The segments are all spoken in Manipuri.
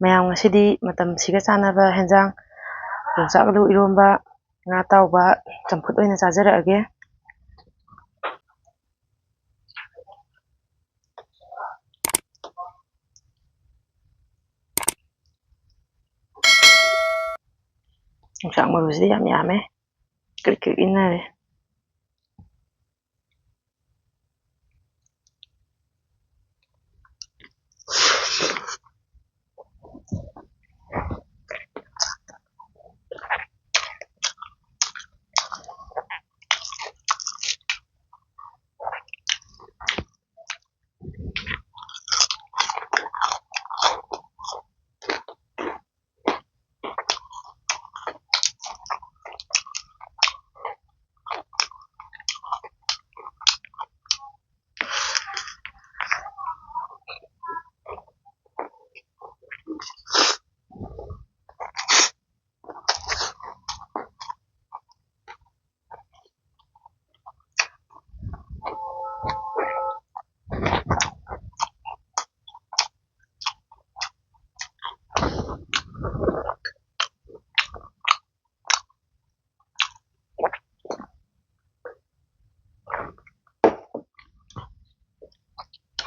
ꯃꯌꯥꯝ ꯉꯁꯤꯗꯤ ꯃꯇꯝꯁꯤꯒ ꯆꯥꯟꯅꯕ ꯍꯦꯟꯖꯥꯡ ꯌꯣꯡꯆꯥꯛ ꯑꯂꯨ ꯏꯔꯣꯝꯕ, ꯉꯥ ꯑꯇꯥꯎꯕ, ꯆꯝꯐꯨꯠ ꯑꯣꯏꯅ ꯆꯥꯖꯔꯛꯑꯒꯦ꯫ ꯌꯣꯡꯆꯥꯛ ꯃꯔꯨꯁꯤꯗꯤ ꯌꯥꯝ ꯌꯥꯝꯃꯦ, ꯀ꯭ꯔꯤꯛ ꯀ꯭ꯔꯤꯛ ꯏꯟꯅꯔꯦ꯫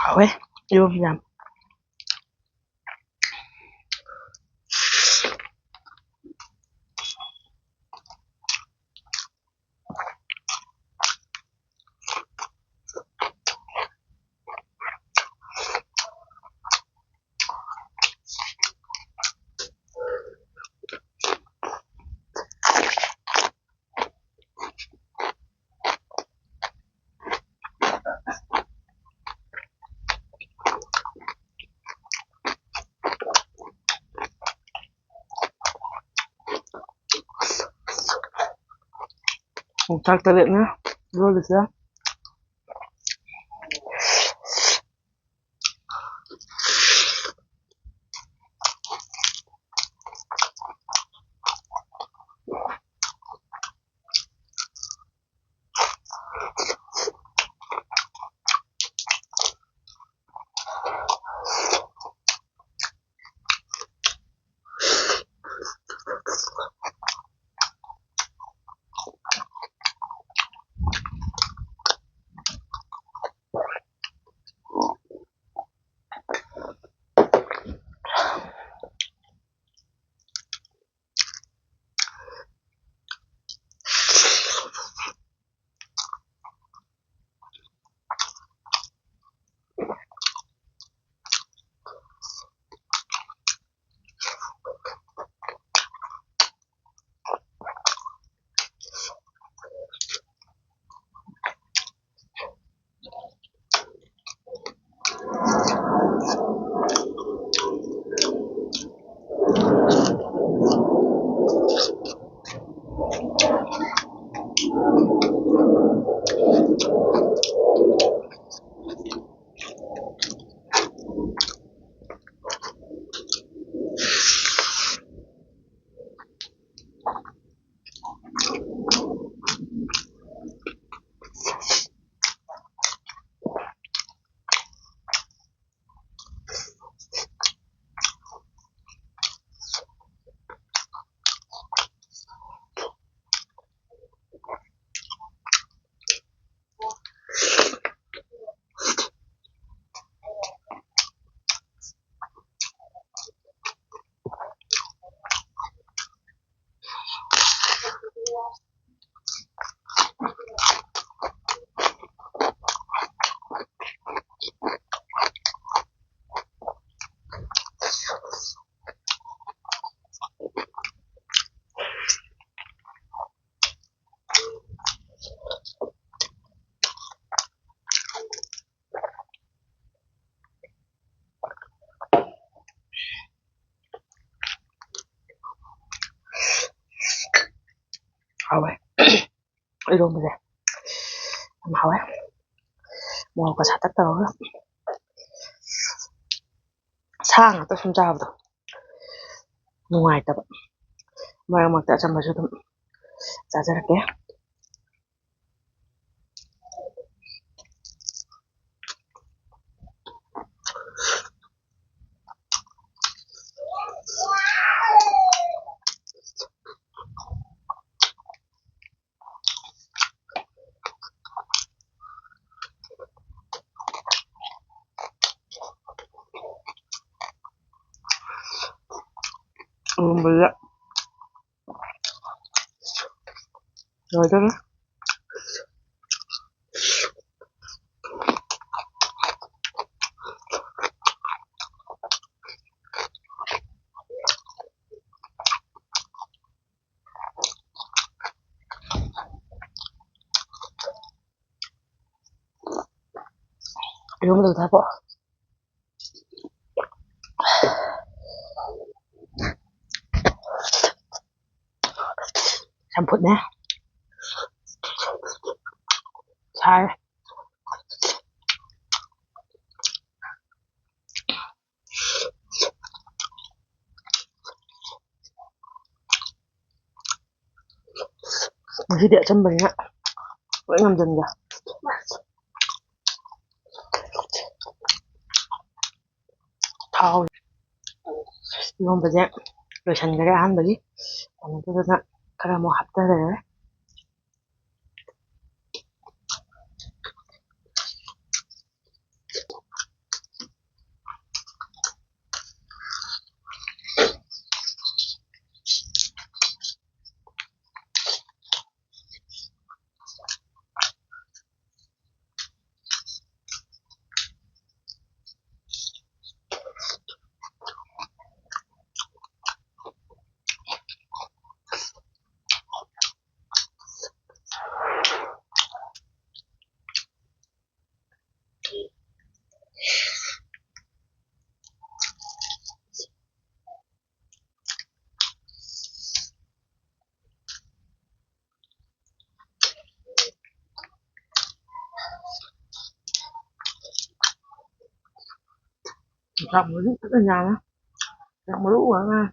ꯍꯥꯎꯋꯦ ꯏꯔꯣꯝꯕ ꯌꯥꯝ꯫ ꯌꯣꯡꯆꯥꯛ ꯇꯔꯦꯠꯅꯦ ꯏꯔꯣꯜꯂꯤꯁꯦ꯫ ꯍꯥꯎꯋꯦ ꯏꯔꯣꯝꯕꯁꯦ ꯌꯥꯝ ꯍꯥꯎꯋꯦ, ꯃꯣꯔꯣꯛꯀ ꯁꯥꯇꯛ ꯇꯧꯔꯒ꯫ ꯁꯥ ꯉꯥꯛꯇ ꯁꯨꯝ ꯆꯥꯕꯗꯣ ꯅꯨꯡꯉꯥꯏꯇꯕ, ꯃꯔꯛ ꯃꯔꯛꯇ ꯑꯆꯝꯕꯁꯨ ꯑꯗꯨꯝ ꯆꯥꯖꯔꯛꯀꯦ꯫ Bữa rồi đó 이러면 다 봐. 잠깐만. 잘. Khi địa chân mình á, vẫn làm dần kìa. Thao. 이건 뭐지? 왜 잔가리 한 거지? 아니, 그거는, 그래, 뭐, 합다래. Giọng nó rất là nhàng á. Giọng nó lũ quá nha.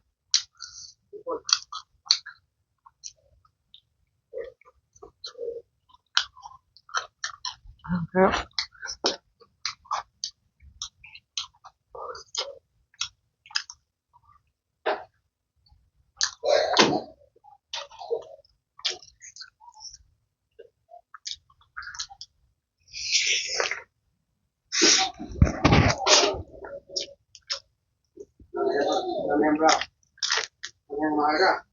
Thế. Em ra. Em nói ra.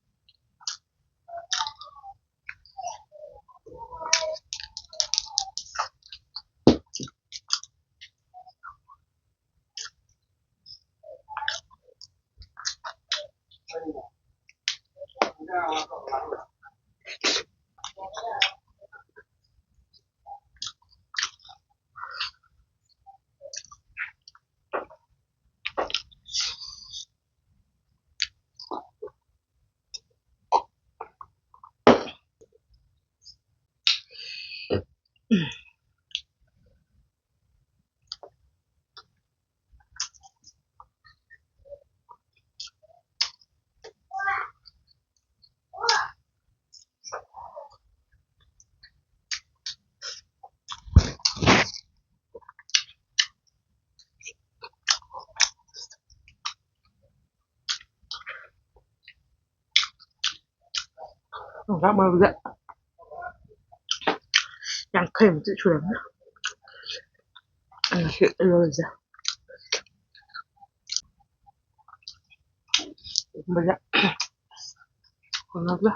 Giác mơ giận. Đang thêm chữ truyền. Ăn là chuyện rồi ra. Mơ giận. Còn nó ra.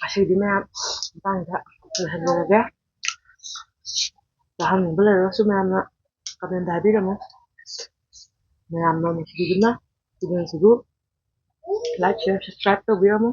ꯑꯁꯤꯗꯤ ꯃꯌꯥꯝ ꯃꯇꯥꯡꯗ ꯂꯣꯏꯍꯟꯖꯔꯒꯦ ꯍꯪꯅꯤꯡꯕ ꯂꯩꯔꯒꯁꯨ ꯃꯌꯥꯝꯅ ꯀꯃꯦꯟꯗ ꯍꯥꯏꯕꯤꯔꯝꯃꯨ ꯃꯌꯥꯝꯅ ꯅꯨꯡꯁꯤꯕꯤꯗꯨꯅ ꯆꯦꯅꯦꯜꯁꯤꯕꯨ ꯂꯥꯏꯛ ꯁꯤꯌꯔ ꯁꯕꯁꯀ꯭ꯔꯥꯏꯕ ꯇꯧꯕꯤꯔꯝꯃꯨ